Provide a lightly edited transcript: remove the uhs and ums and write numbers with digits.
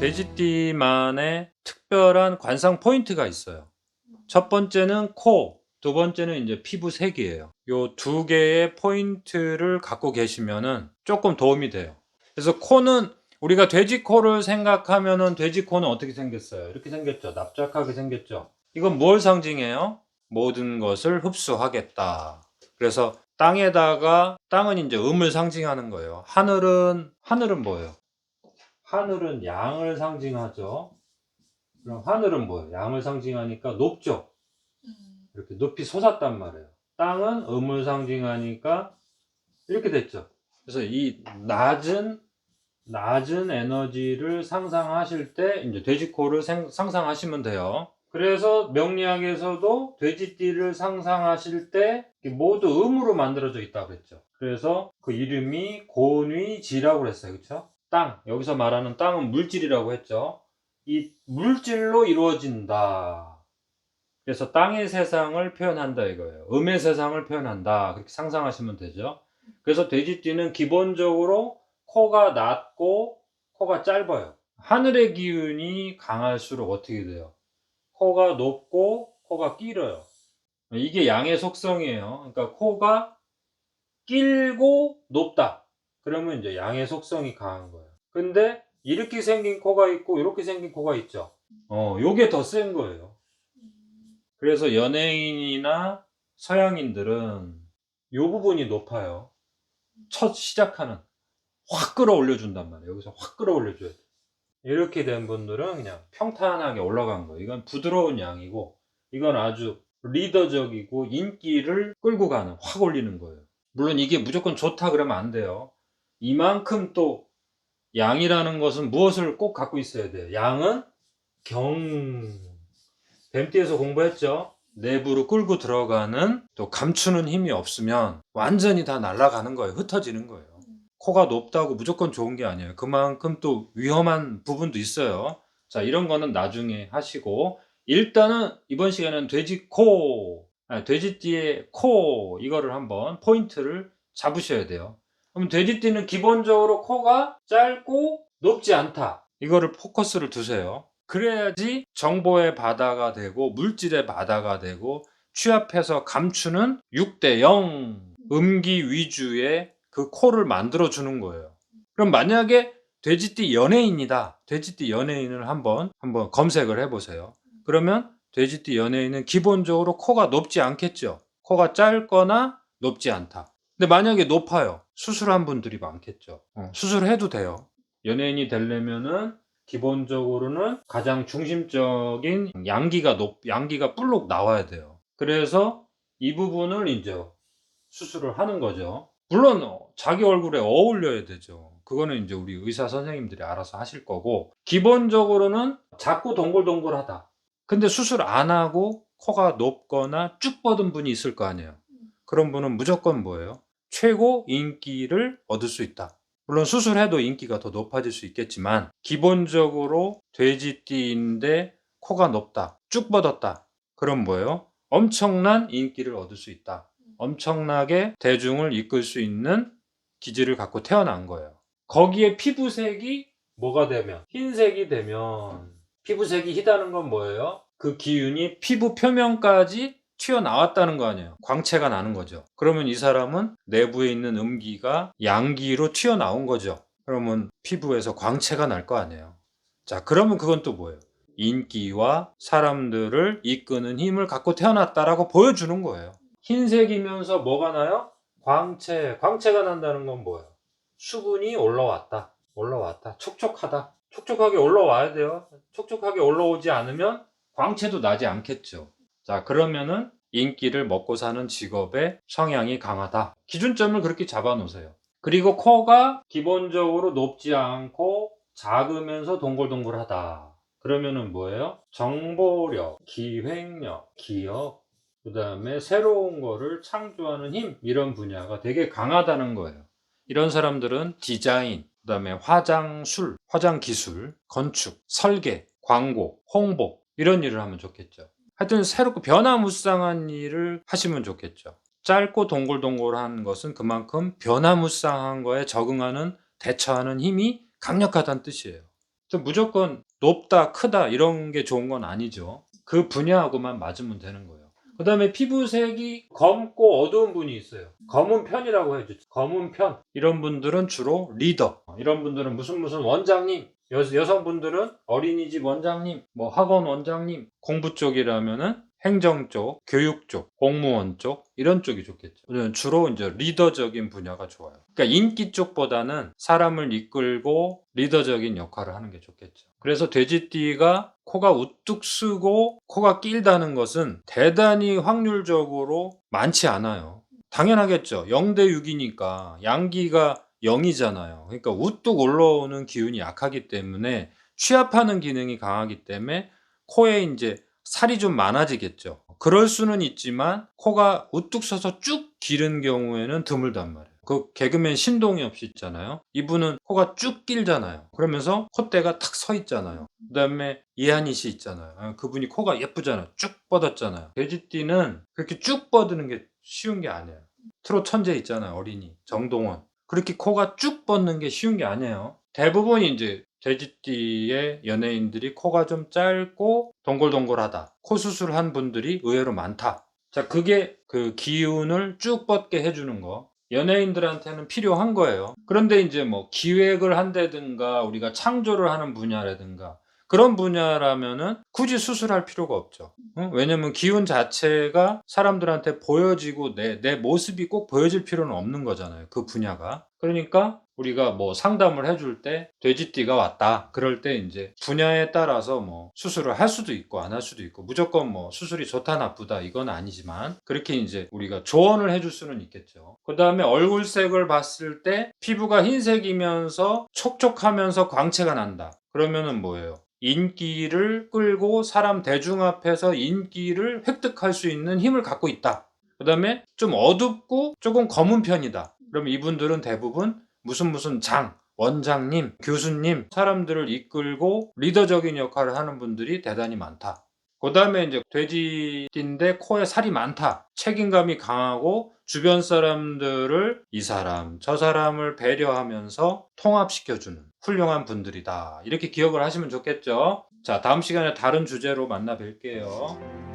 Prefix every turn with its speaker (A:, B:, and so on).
A: 돼지띠만의 특별한 관상 포인트가 있어요. 첫 번째는 코, 두 번째는 이제 피부색이에요. 요 두 개의 포인트를 갖고 계시면은 조금 도움이 돼요. 그래서 코는 우리가 돼지코를 생각하면은 돼지코는 어떻게 생겼어요? 이렇게 생겼죠. 납작하게 생겼죠. 이건 뭘 상징해요? 모든 것을 흡수하겠다. 그래서 땅에다가 땅은 이제 음을 상징하는 거예요. 하늘은 뭐예요? 하늘은 양을 상징하죠. 그럼 하늘은 뭐예요? 양을 상징하니까 높죠. 이렇게 높이 솟았단 말이에요. 땅은 음을 상징하니까 이렇게 됐죠. 그래서 이 낮은 에너지를 상상하실 때 이제 돼지코를 상상하시면 돼요. 그래서 명리학에서도 돼지띠를 상상하실 때 모두 음으로 만들어져 있다고 그랬죠. 그래서 그 이름이 곤위지라고 그랬어요. 그렇죠? 땅, 여기서 말하는 땅은 물질이라고 했죠. 이 물질로 이루어진다. 그래서 땅의 세상을 표현한다 이거예요. 음의 세상을 표현한다. 그렇게 상상하시면 되죠. 그래서 돼지띠는 기본적으로 코가 낮고 코가 짧아요. 하늘의 기운이 강할수록 어떻게 돼요? 코가 높고 코가 길어요. 이게 양의 속성이에요. 그러니까 코가 길고 높다. 그러면 이제 양의 속성이 강한 거예요. 근데 이렇게 생긴 코가 있고 이렇게 생긴 코가 있죠. 요게 더 센 거예요. 그래서 연예인이나 서양인들은 요 부분이 높아요. 첫 시작하는 확 끌어올려 준단 말이에요. 여기서 확 끌어올려 줘야 돼. 이렇게 된 분들은 그냥 평탄하게 올라간 거예요. 이건 부드러운 양이고 이건 아주 리더적이고 인기를 끌고 가는, 확 올리는 거예요. 물론 이게 무조건 좋다 그러면 안 돼요. 이만큼 또 양이라는 것은 무엇을 꼭 갖고 있어야 돼요? 양은 뱀띠에서 공부했죠. 내부로 끌고 들어가는, 또 감추는 힘이 없으면 완전히 다 날아가는 거예요. 흩어지는 거예요. 코가 높다고 무조건 좋은 게 아니에요. 그만큼 또 위험한 부분도 있어요. 자, 이런 거는 나중에 하시고, 일단은 이번 시간에는 돼지띠의 코, 이거를 한번 포인트를 잡으셔야 돼요. 그럼 돼지띠는 기본적으로 코가 짧고 높지 않다. 이거를 포커스를 두세요. 그래야지 정보의 바다가 되고 물질의 바다가 되고 취합해서 감추는 6대 0 음기 위주의 그 코를 만들어 주는 거예요. 그럼 만약에 돼지띠 연예인이다. 돼지띠 연예인을 한번 검색을 해보세요. 그러면 돼지띠 연예인은 기본적으로 코가 높지 않겠죠. 코가 짧거나 높지 않다. 근데 만약에 높아요. 수술한 분들이 많겠죠. 수술해도 돼요. 연예인이 되려면은 기본적으로는 가장 중심적인 양기가 불록 나와야 돼요. 그래서 이 부분을 이제 수술을 하는 거죠. 물론 자기 얼굴에 어울려야 되죠. 그거는 이제 우리 의사 선생님들이 알아서 하실 거고, 기본적으로는 작고 동글동글하다. 근데 수술 안 하고 코가 높거나 쭉 뻗은 분이 있을 거 아니에요. 그런 분은 무조건 뭐예요? 최고 인기를 얻을 수 있다. 물론 수술해도 인기가 더 높아질 수 있겠지만 기본적으로 돼지띠인데 코가 높다, 쭉 뻗었다. 그럼 뭐예요? 엄청난 인기를 얻을 수 있다. 엄청나게 대중을 이끌 수 있는 기질을 갖고 태어난 거예요. 거기에 피부색이 뭐가 되면, 흰색이 되면, 피부색이 희다는 건 뭐예요? 그 기운이 피부 표면까지 튀어나왔다는 거 아니에요. 광채가 나는 거죠. 그러면 이 사람은 내부에 있는 음기가 양기로 튀어나온 거죠. 그러면 피부에서 광채가 날 거 아니에요. 자, 그러면 그건 또 뭐예요? 인기와 사람들을 이끄는 힘을 갖고 태어났다라고 보여주는 거예요. 흰색이면서 뭐가 나요? 광채가 난다는 건 뭐예요? 수분이 올라왔다. 촉촉하다. 촉촉하게 올라와야 돼요. 촉촉하게 올라오지 않으면 광채도 나지 않겠죠. 자, 그러면은 인기를 먹고 사는 직업의 성향이 강하다. 기준점을 그렇게 잡아 놓으세요. 그리고 코가 기본적으로 높지 않고 작으면서 동글동글하다. 그러면은 뭐예요? 정보력, 기획력, 기억, 그 다음에 새로운 거를 창조하는 힘, 이런 분야가 되게 강하다는 거예요. 이런 사람들은 디자인, 그 다음에 화장술, 화장기술, 건축, 설계, 광고, 홍보, 이런 일을 하면 좋겠죠. 하여튼 새롭고 변화무쌍한 일을 하시면 좋겠죠. 짧고 동글동글한 것은 그만큼 변화무쌍한 거에 적응하는, 대처하는 힘이 강력하다는 뜻이에요. 무조건 높다, 크다 이런 게 좋은 건 아니죠. 그 분야하고만 맞으면 되는 거예요. 그 다음에 피부색이 검고 어두운 분이 있어요. 검은 편이라고 해주죠. 검은 편. 이런 분들은 주로 리더. 이런 분들은 무슨 원장님. 여성분들은 어린이집 원장님, 뭐 학원 원장님, 공부 쪽이라면은 행정 쪽, 교육 쪽, 공무원 쪽 이런 쪽이 좋겠죠. 주로 이제 리더적인 분야가 좋아요. 그러니까 인기 쪽보다는 사람을 이끌고 리더적인 역할을 하는 게 좋겠죠. 그래서 돼지띠가 코가 우뚝 쓰고 코가 길다는 것은 대단히 확률적으로 많지 않아요. 당연하겠죠. 0대 6이니까 양기가 0이잖아요. 그러니까 우뚝 올라오는 기운이 약하기 때문에 취합하는 기능이 강하기 때문에 코에 이제 살이 좀 많아지겠죠. 그럴 수는 있지만 코가 우뚝 서서 쭉 기른 경우에는 드물단 말이에요. 그 개그맨 신동엽 씨 있잖아요. 이분은 코가 쭉 길잖아요. 그러면서 콧대가 탁 서 있잖아요. 그 다음에 이한희 씨 있잖아요. 그분이 코가 예쁘잖아요. 쭉 뻗었잖아요. 돼지띠는 그렇게 쭉 뻗는 게 쉬운 게 아니에요. 트롯 천재 있잖아요. 어린이 정동원. 그렇게 코가 쭉 뻗는 게 쉬운 게 아니에요. 대부분 이제 돼지띠의 연예인들이 코가 좀 짧고 동글동글하다. 코 수술한 분들이 의외로 많다. 자, 그게 그 기운을 쭉 뻗게 해주는 거. 연예인들한테는 필요한 거예요. 그런데 이제 뭐 기획을 한다든가 우리가 창조를 하는 분야라든가 그런 분야라면은 굳이 수술할 필요가 없죠. 왜냐면 기운 자체가 사람들한테 보여지고 내 모습이 꼭 보여질 필요는 없는 거잖아요. 그 분야가. 그러니까 우리가 뭐 상담을 해줄 때 돼지띠가 왔다. 그럴 때 이제 분야에 따라서 뭐 수술을 할 수도 있고 안 할 수도 있고 무조건 뭐 수술이 좋다 나쁘다 이건 아니지만 그렇게 이제 우리가 조언을 해줄 수는 있겠죠. 그 다음에 얼굴색을 봤을 때 피부가 흰색이면서 촉촉하면서 광채가 난다. 그러면은 뭐예요? 인기를 끌고 사람 대중 앞에서 인기를 획득할 수 있는 힘을 갖고 있다. 그 다음에 좀 어둡고 조금 검은 편이다. 그럼 이분들은 대부분 무슨 원장님, 교수님, 사람들을 이끌고 리더적인 역할을 하는 분들이 대단히 많다. 그 다음에 이제 돼지띠인데 코에 살이 많다. 책임감이 강하고 주변 사람들을 이 사람, 저 사람을 배려하면서 통합시켜주는 훌륭한 분들이다. 이렇게 기억을 하시면 좋겠죠. 자, 다음 시간에 다른 주제로 만나 뵐게요.